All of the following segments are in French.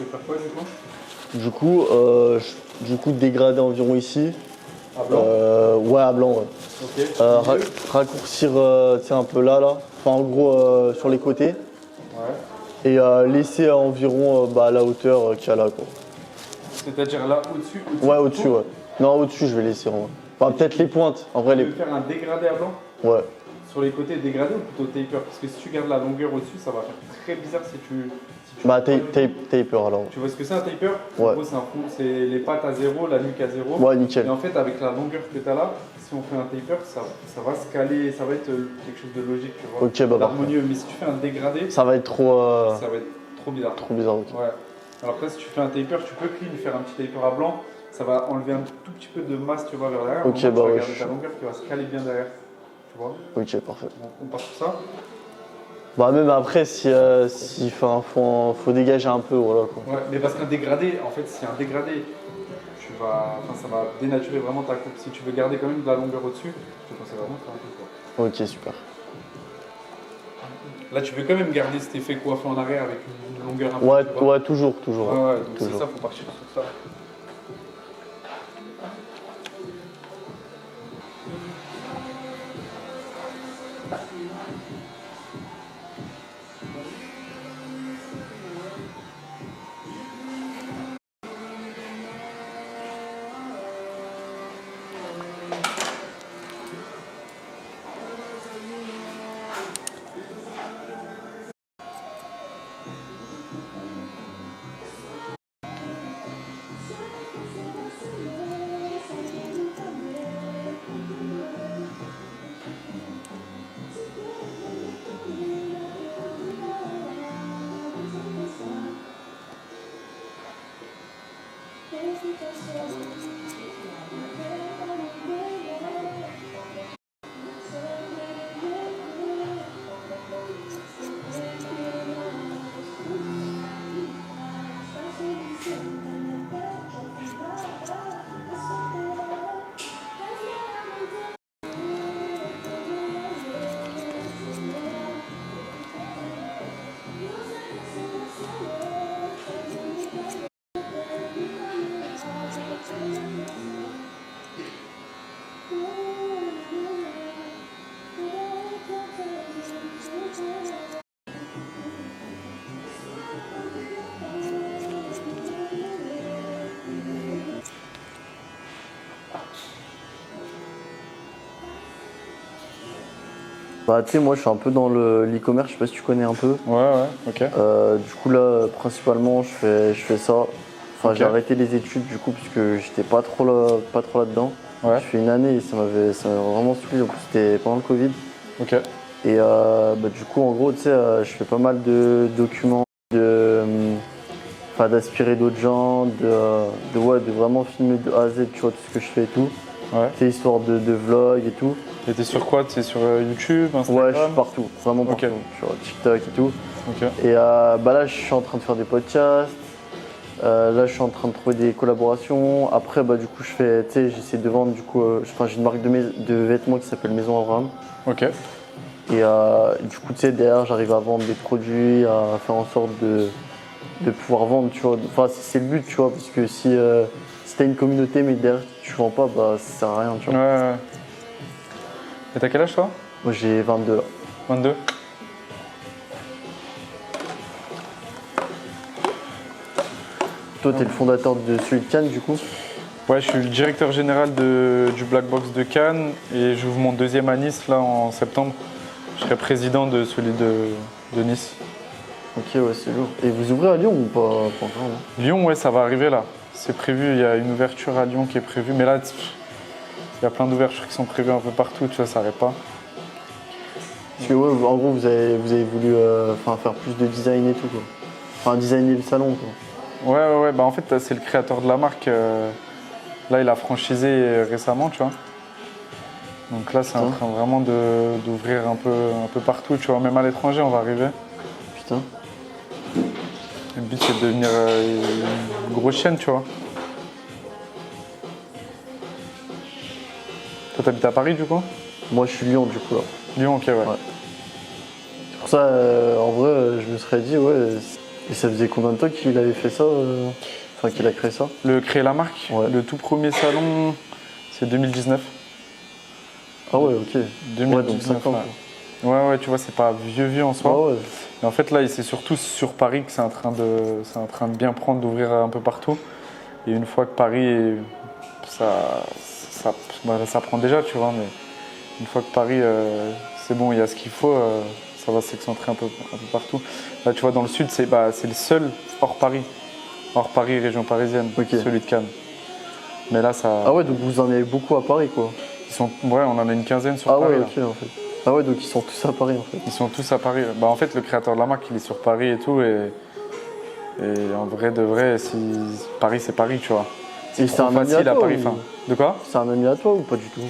veux faire quoi du coup? Du coup, dégrader environ ici. À blanc? Ouais, à blanc, ouais. Ok. Raccourcir tu sais, un peu là. Enfin, en gros, sur les côtés. Ouais. Et laisser environ à la hauteur qu'il y a là, quoi. C'est-à-dire là au-dessus? Ouais, au-dessus, ouais. Non, au-dessus, je vais laisser en vrai. Enfin, peut-être les pointes. En vrai, Tu les. veux faire un dégradé à blanc? Ouais. Sur les côtés dégradé ou plutôt taper? Parce que si tu gardes la longueur au-dessus, ça va faire très bizarre si tu. Bah, taper alors. Tu vois ce que c'est un taper? Ouais. En gros, c'est les pattes à zéro, la nuque à zéro. Ouais, nickel. Et en fait, avec la longueur que tu as là, si on fait un taper, ça va se caler, ça va être quelque chose de logique, tu vois. Ok, bah harmonieux. Mais si tu fais un dégradé, ça va être trop. ça va être trop bizarre. Trop bizarre, ok. Ouais. Alors que là, si tu fais un taper, tu peux clean, faire un petit taper à blanc. Ça va enlever un tout petit peu de masse, tu vois, vers derrière. Ok, tu vas ouais. garder ta longueur qui va se caler bien derrière. Tu vois? Ok, parfait. Donc, on part sur ça. Bah, même après, faut dégager un peu, voilà, quoi. Ouais, mais parce qu'un dégradé, en fait, si un dégradé, ça va dénaturer vraiment ta coupe. Si tu veux garder quand même de la longueur au-dessus, je te conseille vraiment de faire un peu quoi. Ok, super. Là, tu veux quand même garder cet effet coiffé en arrière avec une longueur un peu. Ouais, toujours. Ouais, donc toujours. c'est ça, faut partir sur ça. Bah, tu sais, moi, je suis un peu dans l'e-commerce, je sais pas si tu connais un peu. Ouais, ok. Du coup, là, principalement, je fais ça. Enfin, Ok. j'ai arrêté les études, du coup, puisque j'étais pas trop là-dedans. Ouais. J'ai fait une année et ça m'avait vraiment saoulé. En plus, c'était pendant le Covid. Ok. Et du coup, en gros, tu sais, je fais pas mal de documents, d'aspirer d'autres gens, de vraiment filmer de A à Z, tu vois, tout ce que je fais et tout. Ouais. C'est histoire de vlog et tout. Et t'es sur quoi? T'es sur YouTube, Instagram? Ouais, je suis partout, vraiment partout. Ok. Sur TikTok et tout. Ok. Et là, je suis en train de faire des podcasts. Là, je suis en train de trouver des collaborations. Après, du coup, j'essaie de vendre. Du coup, j'ai une marque de vêtements qui s'appelle Maison Abraham. Ok. Et du coup, tu sais, derrière, j'arrive à vendre des produits, à faire en sorte de pouvoir vendre, tu vois. Enfin, c'est le but, tu vois, parce que si t'as une communauté, mais derrière, tu vends pas, ça sert à rien, tu vois. Ouais. Et t'as quel âge toi? Moi, j'ai 22 là. 22. Toi, t'es le fondateur de celui de Cannes, du coup. Ouais, je suis le directeur général du Black Box de Cannes et j'ouvre mon deuxième à Nice là en septembre. Je serai président de celui de Nice. Ok, ouais, c'est lourd. Et vous ouvrez à Lyon ou pas encore, non? Lyon, ouais, ça va arriver là. C'est prévu, il y a une ouverture à Lyon qui est prévue, mais là, il y a plein d'ouvertures qui sont prévues un peu partout, tu vois, ça n'arrête pas. Parce que, ouais, en gros, vous avez voulu faire plus de design et tout, quoi. Enfin, designer le salon, quoi. Ouais, bah en fait, c'est le créateur de la marque. Là, il a franchisé récemment, tu vois. Donc là, c'est en train vraiment d'ouvrir un peu partout, tu vois. Même à l'étranger, on va arriver. Putain. Le but, c'est de devenir une grosse chaîne, tu vois. Toi, t'habites à Paris, du coup? Moi, je suis Lyon, du coup, là. Lyon, ok, ouais. C'est pour ça, en vrai, je me serais dit, ouais, Et ça faisait combien de temps qu'il avait fait ça Enfin, qu'il a créé ça? Créer la marque, Ouais. le tout premier salon, c'est 2019. Ah ouais, ok. 2019, Ouais, donc 5 ans. ouais. Ouais, tu vois, c'est pas vieux en soi. Ah ouais. Et en fait, là, c'est surtout sur Paris que c'est en train de bien prendre, d'ouvrir un peu partout. Et une fois que Paris, ça prend déjà, tu vois, mais une fois que Paris, c'est bon, il y a ce qu'il faut, ça va s'excentrer un peu partout. Là, tu vois, dans le sud, c'est le seul hors Paris, région parisienne, Ok. celui de Cannes. Mais là, ça. Ah ouais, donc vous en avez beaucoup à Paris, quoi. Ouais, on en a une quinzaine sur Ah Paris. ouais, Là. ok, en fait. Ah ouais, donc ils sont tous à Paris, en fait. Ils sont tous à Paris. Bah, en fait, le créateur de la marque, il est sur Paris et tout. Et en vrai de vrai, Paris, c'est Paris, tu vois. Et c'est un ami Facile à à toi Paris. ou... Enfin, de quoi? C'est un ami à toi ou pas du tout?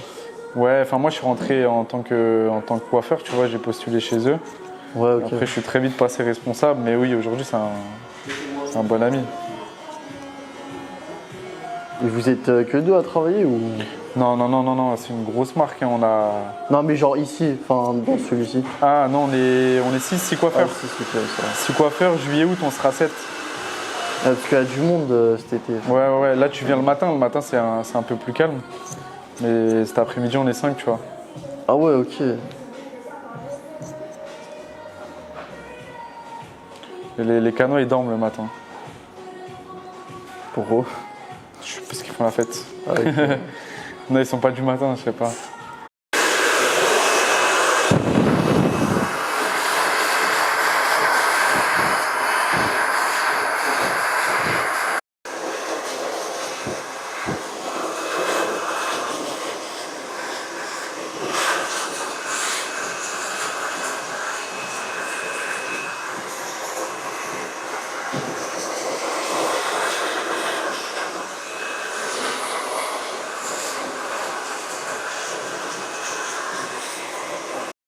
Ouais, enfin, moi, je suis rentré en tant que coiffeur, tu vois. J'ai postulé chez eux. Ouais, ok. Après, je suis très vite passé responsable. Mais oui, aujourd'hui, c'est un bon ami. Et vous êtes que deux à travailler ou... Non, c'est une grosse marque. Hein. On a. Non, mais genre ici, enfin, dans celui-ci. Ah non, on est 6 coiffeurs. Ah, si, c'est ça. 6 coiffeurs, juillet, août, on sera 7. Parce qu'il y a du monde cet été. Ouais. Là, tu viens le matin. Le matin, c'est un peu plus calme. Mais cet après-midi, on est 5, tu vois. Ah ouais, ok. Et les canots, ils dorment le matin. Pour eux. Je sais pas ce qu'ils font la fête. Ah, ok. Non, ils sont pas du matin, je sais pas.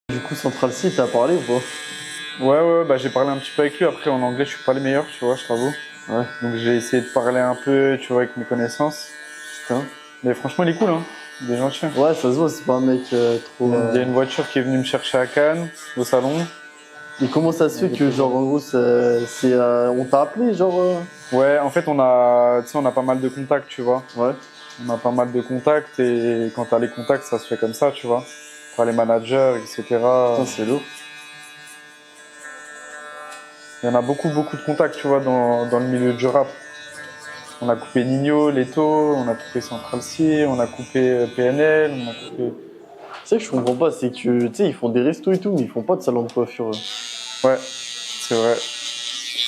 Du coup, Central C, t'as parlé ou pas? Ouais, bah j'ai parlé un petit peu avec lui. Après, en anglais, je suis pas le meilleur, tu vois, je t'avoue. Ouais. Donc j'ai essayé de parler un peu, tu vois, avec mes connaissances. Putain. Mais franchement, il est cool, hein. Il est gentil. Ouais, ça se voit, c'est pas un mec trop... Il y a une voiture qui est venue me chercher à Cannes, au salon. Et comment ça se fait que, genre, en gros, on t'a appelé, genre... Ouais, en fait, on a pas mal de contacts, tu vois. Ouais. On a pas mal de contacts et quand t'as les contacts, ça se fait comme ça, tu vois. Par les managers, etc. Putain, c'est lourd. Il y en a beaucoup de contacts, tu vois, dans le milieu du rap. On a coupé Nino, Leto, on a coupé Central C, on a coupé PNL, on a coupé... C'est ça que je comprends pas, c'est que, tu sais, ils font des restos et tout, mais ils font pas de salon de coiffure. Ouais, c'est vrai.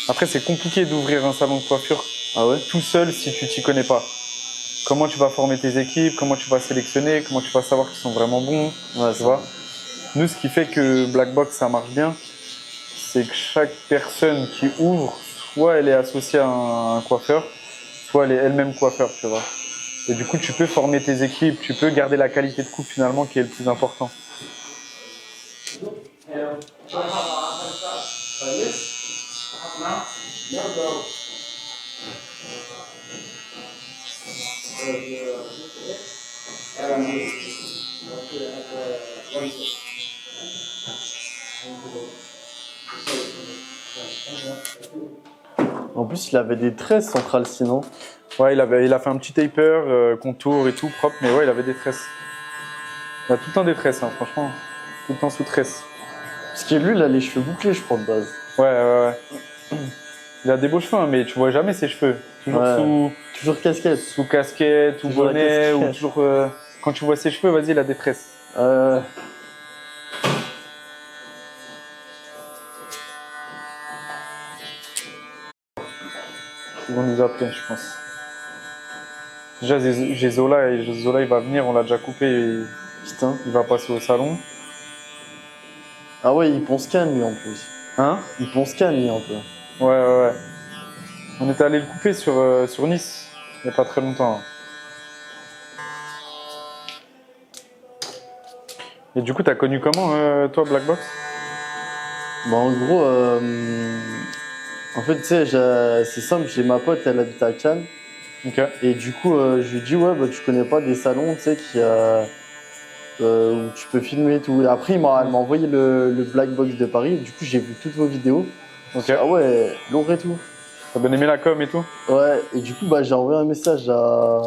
Après, c'est compliqué d'ouvrir un salon de coiffure Ah ouais? tout seul si tu t'y connais pas. Comment tu vas former tes équipes, comment tu vas sélectionner, comment tu vas savoir qu'ils sont vraiment bons, Ouais, tu vois. Nous, ce qui fait que Black Box, ça marche bien, c'est que chaque personne qui ouvre, soit elle est associée à un coiffeur, soit elle est elle-même coiffeur, tu vois. Et du coup, tu peux former tes équipes, tu peux garder la qualité de coupe finalement qui est le plus important. En plus, il avait des tresses Central C, non? Ouais, il a fait un petit taper, contour et tout, propre, mais ouais, il avait des tresses. Il a tout le temps des tresses, hein, franchement. Tout le temps sous tresse. Parce que lui, il a les cheveux bouclés, je crois, de base. Ouais. Il a des beaux cheveux, hein, mais tu vois jamais ses cheveux. Toujours Ouais. Toujours casquette. sous casquette, ou Toujours la bonnet, ou casquette. toujours... quand tu vois ses cheveux, vas-y, il a des tresses. Ils vont nous appeler, je pense. Déjà, j'ai Zola, et Zola, il va venir, on l'a déjà coupé, et Putain. il va passer au salon. Ah ouais, il pense Cannes, lui, en plus. Hein? Il pense Cannes, lui, un peu. Ouais. On était allé le couper sur Nice, il n'y a pas très longtemps. Et du coup, t'as connu comment, toi, Black Box? Bah, en gros, en fait, tu sais, c'est simple, j'ai ma pote, elle habite à Cannes. Ok. Et du coup, je lui dis, ouais, bah, tu connais pas des salons, tu sais, où tu peux filmer et tout. Et après, elle m'a envoyé le Black Box de Paris. Du coup, j'ai vu toutes vos vidéos. Ok. Ah ouais, lourd et tout. T'as bien aimé la com et tout? Ouais, et du coup, bah, j'ai envoyé un message à.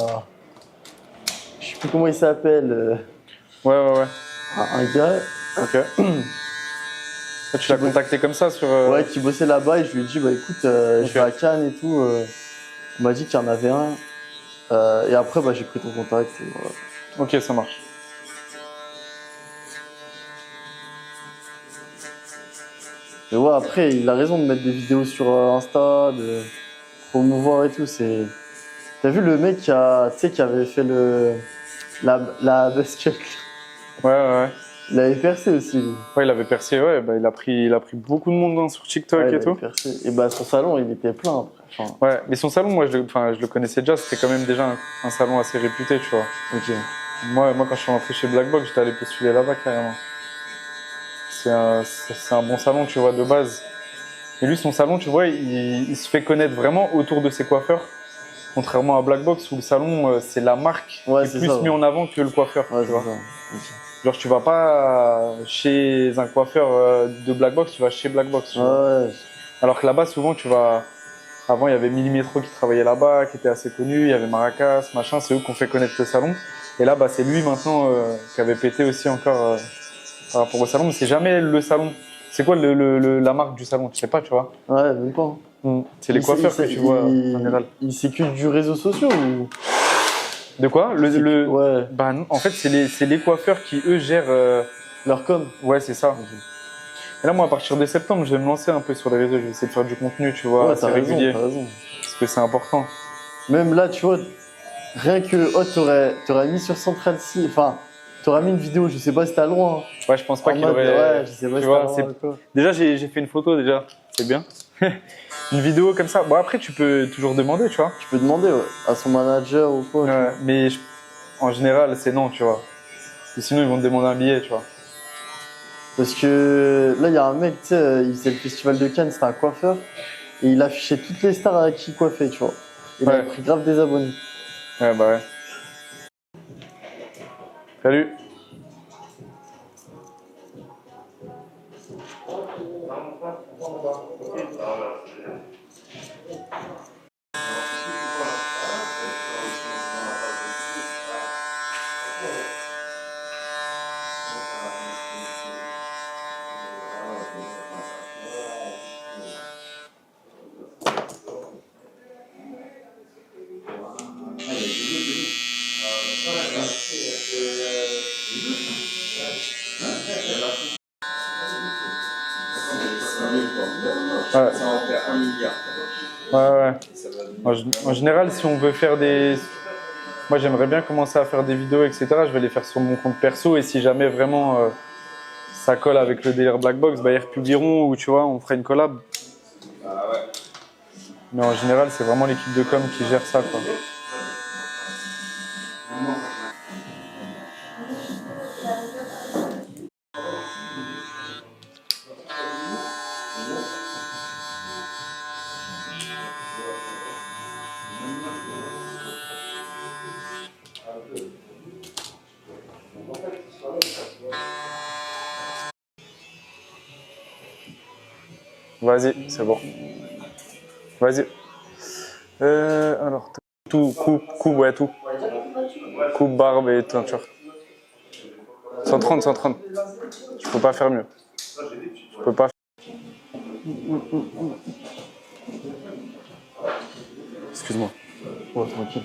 Je sais plus comment il s'appelle. Ouais. À un gars. Ok. Toi, tu l'as contacté comme ça sur. Ouais, qui bossait là-bas et je lui ai dit, bah écoute, je vais à Cannes et tout. On m'a dit qu'il y en avait un. Et après, bah, j'ai pris ton contact. Et voilà. Ok, ça marche. Mais ouais, après, il a raison de mettre des vidéos sur Insta, de promouvoir et tout. C'est. T'as vu le mec qui a, tu sais, qui avait fait la basket. Ouais. Il avait percé aussi, lui. Ouais, il avait percé, ouais, bah, il a pris beaucoup de monde hein, sur TikTok Ouais, il et avait tout. percé. Et bah, son salon, il était plein après. Enfin, Ouais, mais son salon, moi, je le connaissais déjà, c'était quand même déjà un salon assez réputé, tu vois. ok. Moi, quand je suis rentré chez Blackbox, j'étais allé postuler là-bas carrément. C'est un bon salon, tu vois, de base. Et lui, son salon, tu vois, il se fait connaître vraiment autour de ses coiffeurs. Contrairement à Blackbox, où le salon, c'est la marque Ouais, qui est c'est plus ça, mis ouais. en avant que le coiffeur, Ouais, tu c'est vois. ça. Ok. Genre, tu vas pas chez un coiffeur de Blackbox, tu vas chez Blackbox, tu vois. Ouais, Alors que là-bas, souvent, tu vas. Avant, il y avait Millimetro qui travaillait là-bas, qui était assez connu. Il y avait Maracas, machin. C'est eux qui ont fait connaître le salon. Et là, bah, c'est lui maintenant qui avait pété aussi encore par rapport au salon. Mais c'est jamais le salon. C'est quoi la marque du salon? Tu sais pas, tu vois. ouais, même pas. C'est les coiffeurs que tu vois en général. Il s'occupe du réseau social ou. De quoi? Ouais, Bah, non, en fait, c'est les coiffeurs qui, eux, gèrent. leur com. Ouais, c'est ça. Ok. Et là, moi, à partir de septembre, je vais me lancer un peu sur les réseaux. Je vais essayer de faire du contenu, tu vois, Ouais, assez t'as raison, régulier. t'as raison. Parce que c'est important. Même là, tu vois, rien que oh, t'aurais mis sur Central C, enfin, t'aurais mis une vidéo, je sais pas si t'as loin. Ouais, je pense pas En qu'il mode, aurait. ouais, je sais pas Tu si vois, t'as loin ou quoi. déjà, j'ai fait une photo, déjà. C'est bien. Une vidéo comme ça. Bon, après, tu peux toujours demander, tu vois. Tu peux demander ouais, à son manager ou quoi. Tu vois. Mais en général, c'est non, tu vois. Parce que sinon, ils vont te demander un billet, tu vois. Parce que là, il y a un mec, tu sais, il faisait le festival de Cannes, c'était un coiffeur, et il affichait toutes les stars à qui il coiffait, tu vois. Il avait pris grave des abonnés. Ouais, bah ouais. Salut. Ouais. Ça en fait 1 milliard. Ouais. En général, si on veut faire des. Moi, j'aimerais bien commencer à faire des vidéos, etc. Je vais les faire sur mon compte perso. Et si jamais vraiment ça colle avec le délire Blackbox, bah, ils republieront ou tu vois, on fera une collab. Ah ouais. Mais en général, c'est vraiment l'équipe de com qui gère ça, quoi. Vas-y, c'est bon. Vas-y. Alors, tout, coupe, ouais, tout. Coupe, barbe et teinture. 130. Je peux pas faire mieux. Je peux pas. Excuse-moi. Ouais, tranquille.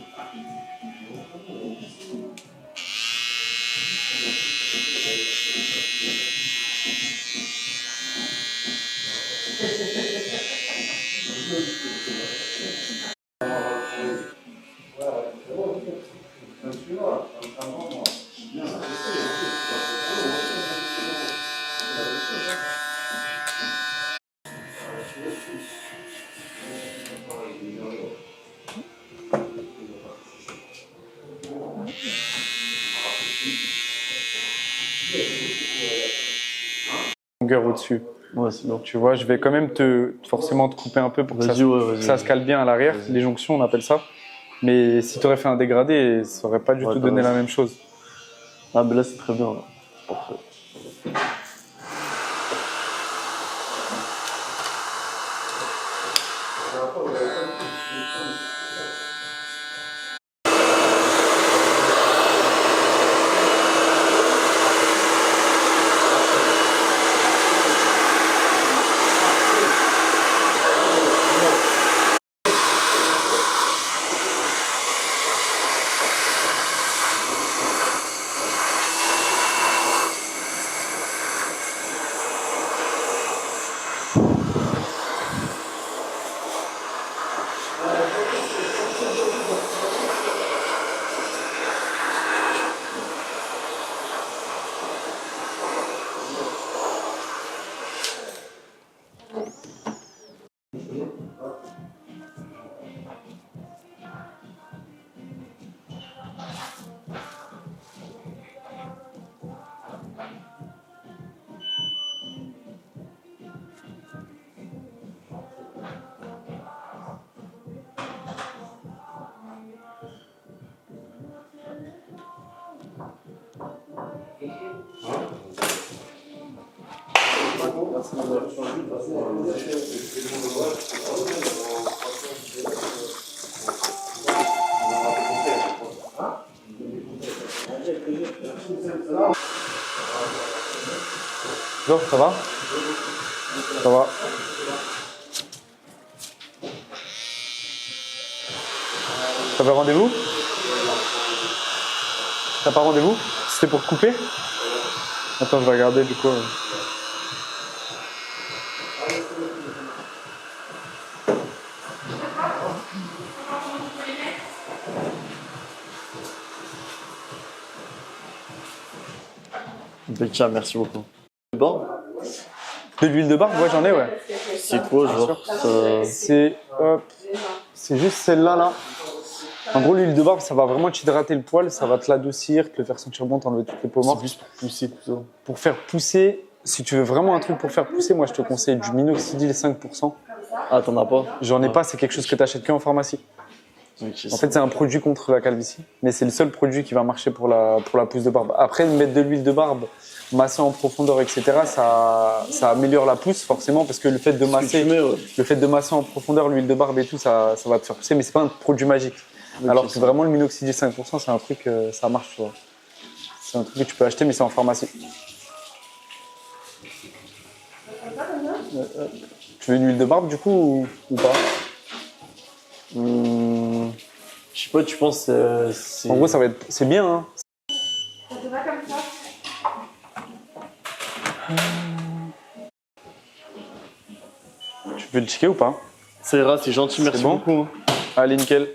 Longueur au-dessus. Ouais, c'est bon. Tu vois, je vais quand même forcément te couper un peu pour que Vas-y, ouais, vas-y. ça se cale bien à l'arrière. Les jonctions, on appelle ça. Mais si tu aurais fait un dégradé, ça aurait pas du Ouais, tout t'as donné raison. la même chose. Ah, mais là, c'est très bien. Là. Parfait. Genre, ça va? Ça va. T'avais rendez-vous? T'as pas rendez-vous? C'était pour couper? Attends, je vais regarder du coup. Tiens, merci beaucoup. Bon, De l'huile de barbe, ouais, j'en ai, ouais. c'est quoi, genre C'est c'est juste celle-là, là. En gros, l'huile de barbe, ça va vraiment t'hydrater le poil, ça va te l'adoucir, te le faire sentir bon, t'enlever toutes les peaux C'est mortes. juste pour pousser tout ça. Pour faire pousser, si tu veux vraiment un truc pour faire pousser, moi je te conseille du minoxidil 5%. Ah, t'en as pas? J'en ai pas, c'est quelque chose que tu achètes qu'en pharmacie. Ok, En fait, c'est un produit contre la calvitie, mais c'est le seul produit qui va marcher pour la pousse de barbe. Après, mettre de l'huile de barbe, masser en profondeur, etc., ça améliore la pousse forcément, parce que le fait de masser, le fait de masser en profondeur l'huile de barbe et tout, ça va te faire pousser, mais c'est pas un produit magique. Ok, Alors que vraiment le minoxidil 5%, c'est un truc, ça marche, tu vois. C'est un truc que tu peux acheter, mais c'est en pharmacie. Tu veux une huile de barbe du coup ou pas? Je sais pas, tu penses c'est... En gros, ça va être, c'est bien, hein. Ça te va comme ça? Tu veux le checker ou pas? Ça ira, c'est gentil, merci bon beaucoup. Allez, nickel.